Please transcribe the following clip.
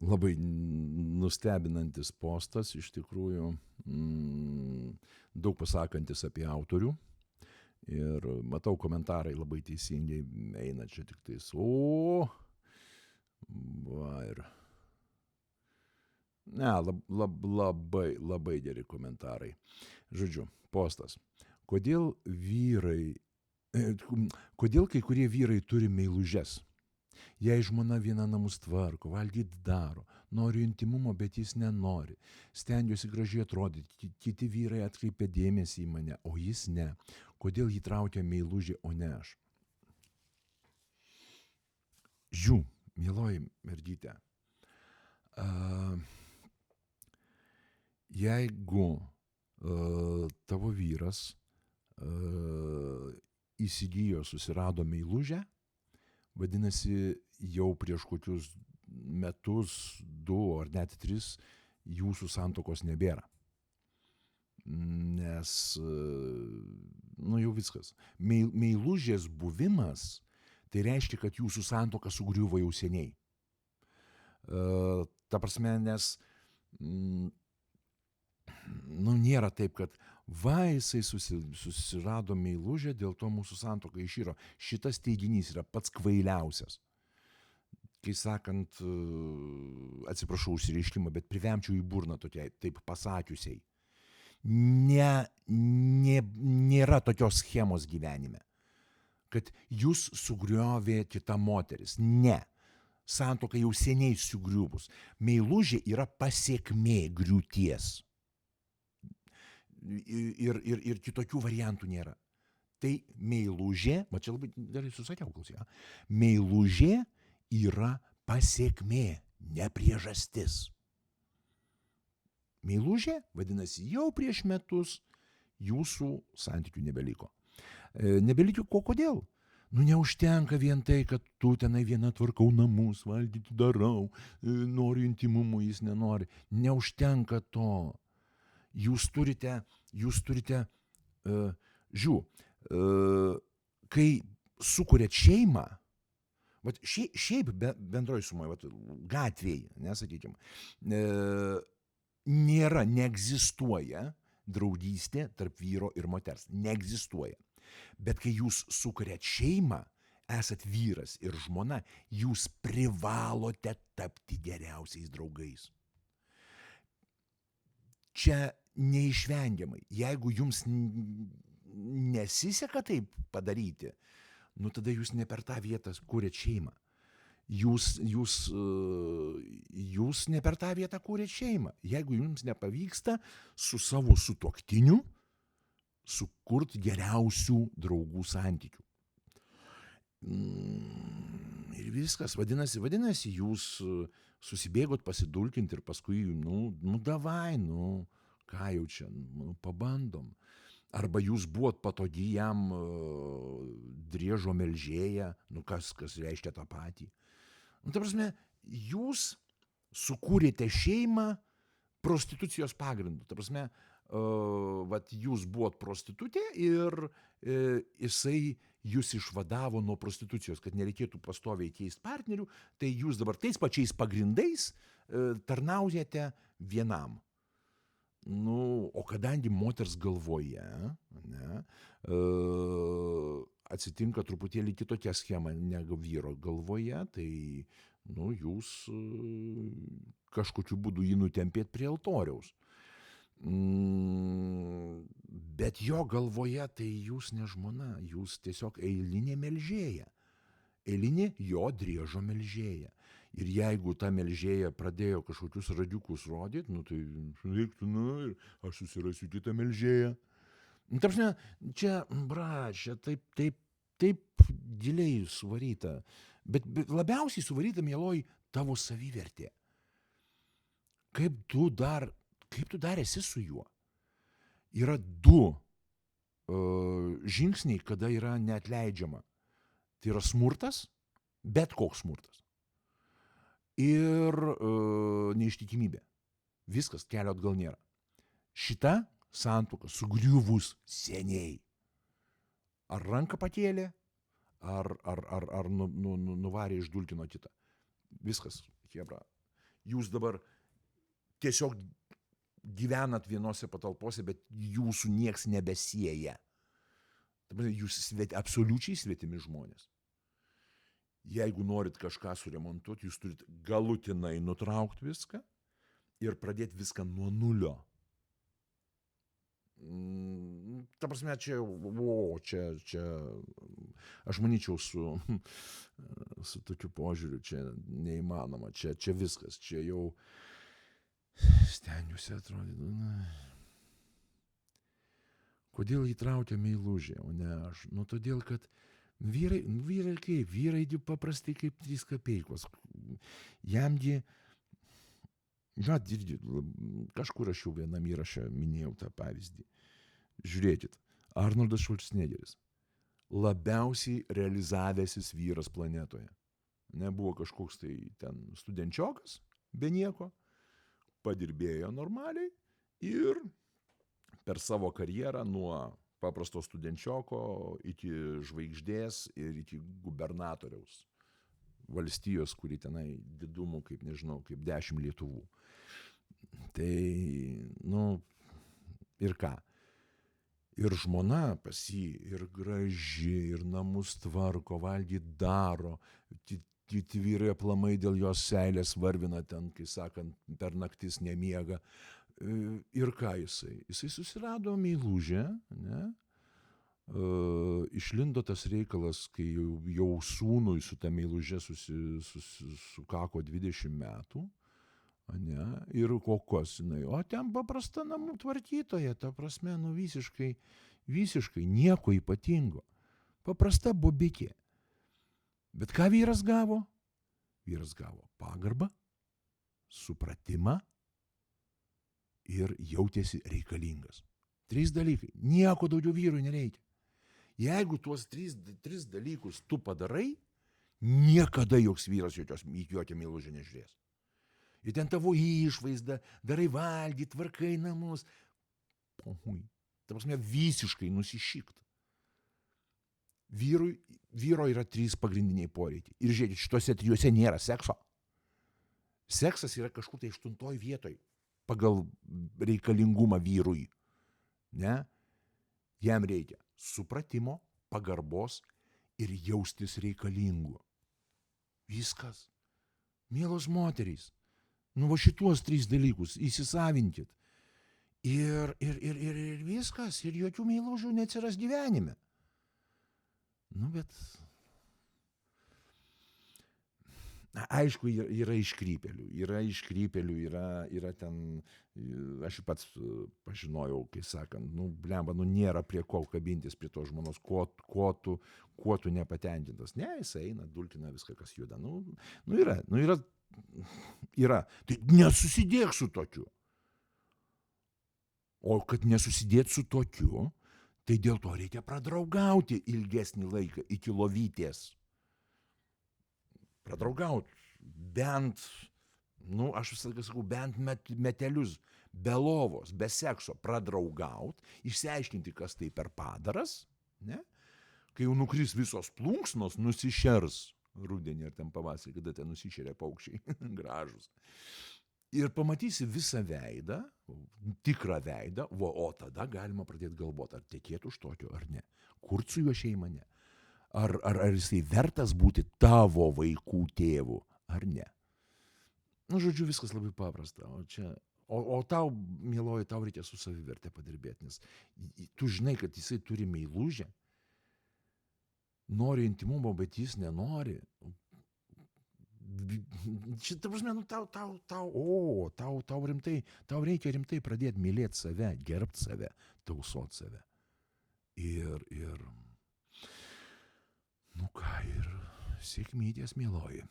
labai nustebinantis postas, iš tikrųjų, daug pasakantis apie autorių. Ir matau, komentarai labai teisingai eina čia tik tais. Ne, labai geri komentarai. Žodžiu, postas. Kodėl kai kurie vyrai turi meilužes? Jei žmona viena namus tvarko, valgyti daro, noriu intimumo, bet jis nenori. Stengiuosi gražiai atrodyti, kiti vyrai atkreipia dėmesį į mane, o jis ne. Kodėl jį traukia meilužė, o ne aš? Mieloji mergytė, jeigu tavo vyras įsigijo, susirado meilužę, vadinasi, jau prieš kokius metus, 2 ar net 3 jūsų santuokos nebėra. Nes, jau viskas. Meilužės buvimas, tai reiškia, kad jūsų santuoka sugriuvo jau seniai. Ta prasme, nes nėra taip, kad jisai susirado meilužę, dėl to mūsų santuoka iširo. Šitas teiginys yra pats kvailiausias. Kai sakant, atsiprašau užsireiškimą, bet privemčiau į burną tokiai, taip pasakiusiai. Nėra tokios schemos gyvenime, kad jūs sugriovė kita moteris. Ne. Santuoka jau seniai sugriuvus. Meilužė yra pasekmė griūties. Ir kitokių variantų nėra. Tai meilužė, čia labai gerai susakiau, klausyk, meilužė yra pasekmė, ne priežastis. Meilužė, vadinasi, jau prieš metus jūsų santykių nebeliko. Nebeliko kodėl? Neužtenka vien tai, kad tu tenai viena tvarkau namus, valgyti darau, noriu intimumo, jis nenori. Neužtenka to. Jūs turite, kai sukuriat šeimą, šiaip bendroji sumoje, gatvėje, nesakykime, neegzistuoja draugystė tarp vyro ir moters. Neegzistuoja. Bet kai jūs sukuriat šeimą, esat vyras ir žmona, jūs privalote tapti geriausiais draugais. Čia neišvengiamai. Jeigu jums nesiseka taip padaryti, tada jūs ne per tą vietą kūrėt šeimą. Jūs ne per tą vietą kūrėt šeimą. Jeigu jums nepavyksta su savo sutuoktiniu sukurt geriausių draugų santykių. Ir viskas, vadinasi, jūs susibėgot pasidulkinti ir paskui, davai, ką jau čia, pabandom. Arba jūs buvot patogi jam driežo melžėja, kas reiškia tą patį. Ta prasme, jūs sukūrėte šeimą prostitucijos pagrindu. Ta prasme, jūs buvot prostitutė ir jisai jūs išvadavo nuo prostitucijos, kad nereikėtų pastoviai keisti partnerių, tai jūs dabar tais pačiais pagrindais tarnaujate vienam. O kadangi moters galvoje atsitinka truputėlį kitokia schema negu vyro galvoje, tai jūs kažkokiu būdu jį nutempėt prie altoriaus. Bet jo galvoje tai jūs ne žmona, jūs tiesiog eilinė melžėja. Eilinė jo driežo melžėja. Ir jeigu ta melžėja pradėjo kažkokius radiukus rodyti, tai reiktų, ir aš susirasiu kitą melžėją. Ta prasme, čia taip giliai suvaryta. Bet labiausiai suvaryta, mieloji, tavo savivertė. Kaip tu dar esi su juo? Yra 2 žingsniai, kada yra neatleidžiama. Tai yra smurtas, bet koks smurtas. Ir neištikimybė. Viskas, kelio atgal nėra. Šita santuoka sugriuvus seniai. Ar ranką pakėlė, ar nuvarė išdulkino kitą. viskas, chebra. Jūs dabar tiesiog gyvenat vienose patalpose, bet jūsų nieks nebesieja. Jūs absoliučiai svetimi žmonės. Jeigu norit kažką suremontuoti, jūs turit galutinai nutraukti viską ir pradėti viską nuo nulio. Ta prasme, čia aš manyčiau su tokiu požiūriu, čia neįmanoma, čia viskas, čia jau stengiuosi atrodyti. Kodėl įtraukia meilužė, o ne aš? Nu, todėl, kad vyrai kaip? Vyrai paprastai kaip 3 kapeikos. Jamgi, kažkur aš jau vienam įraše minėjau tą pavyzdį. Žiūrėkit, Arnoldas Švarcnegeris. Labiausiai realizavęsis vyras planetoje. Nebuvo kažkoks tai ten studenčiokas, be nieko, padirbėjo normaliai ir per savo karjerą nuo paprasto studenčioko iki žvaigždės ir iki gubernatoriaus valstijos, kuri tenai didumų, kaip nežinau, kaip 10 Lietuvų. Tai, ir ką? Ir žmona pas jį, ir graži, ir namus tvarko, valgyt daro, kiti vyrai aplamai dėl jos seilės varvina ten, kai sakant, per naktis nemiega. Ir ką jisai? Jisai susirado meilužę, ne? Išlindo tas reikalas, kai jau sūnui su ta meiluže sukako 20 metų, ne? Ir kokios jinai, o ten paprasta namų tvarkytoja, ta prasme, visiškai nieko ypatingo. Paprasta bobikė. Bet ką vyras gavo? Vyras gavo pagarbą, supratimą ir jautėsi reikalingas. 3 dalykai. Nieko daugiau vyrui nereikia. Jeigu tuos 3 dalykus tu padarai, niekada joks vyras jokią meilužę nežiūrės. Ir ten tavo išvaizda, darai valgyt, tvarkai namus. Ta prasme, visiškai nusišikt. Vyro yra 3 pagrindiniai poreikiai. Ir žiūrėkit, šitose 3 nėra sekso. Seksas yra kažkur tai 8 vietoj pagal reikalingumą vyrui. Ne? Jam reikia supratimo, pagarbos ir jaustis reikalingu. Viskas. Mielos moterys, va šituos 3 dalykus įsisavinkit. Ir viskas, ir jokių meilužių neatsiras gyvenime. Bet... Aišku, yra iškrypėlių, yra ten, aš pats pažinojau, kai sakant, nėra prie ko kabintis prie to žmonos, kuo tu nepatenkintas. Ne, jis eina, dulkina viską, kas juda. Yra. Tai nesusidėk su tokiu. O kad nesusidėt su tokiu, tai dėl to reikia pradraugauti ilgesnį laiką iki lovytės. Pradraugaut bent, aš visą laiką sakau, bent metelius, be lovos, be sekso, pradraugaut, išsiaiškinti, kas tai per padaras, ne? Kai jau nukris visos plunksnos, nusišers rudenį ar ten pavasarį, kada ten nusišeria paukščiai, gražus. Ir pamatysi visą veidą, tikrą veidą, o tada galima pradėti galvoti, ar tekėtų už tokio ar ne. Kurt su juo šeima ne. Ar jisai vertas būti tavo vaikų tėvu, ar ne? Žodžiu, viskas labai paprasta. O tau, mieloji, tau reikia su savivertė padirbėti, nes tu žinai, kad jisai turi meilužę, nori intimumo, bet jis nenori. Šitą prasme, tau rimtai, tau reikia rimtai pradėti mylėti save, gerbti save, tausot save. Ir sėkmytės, mieloji.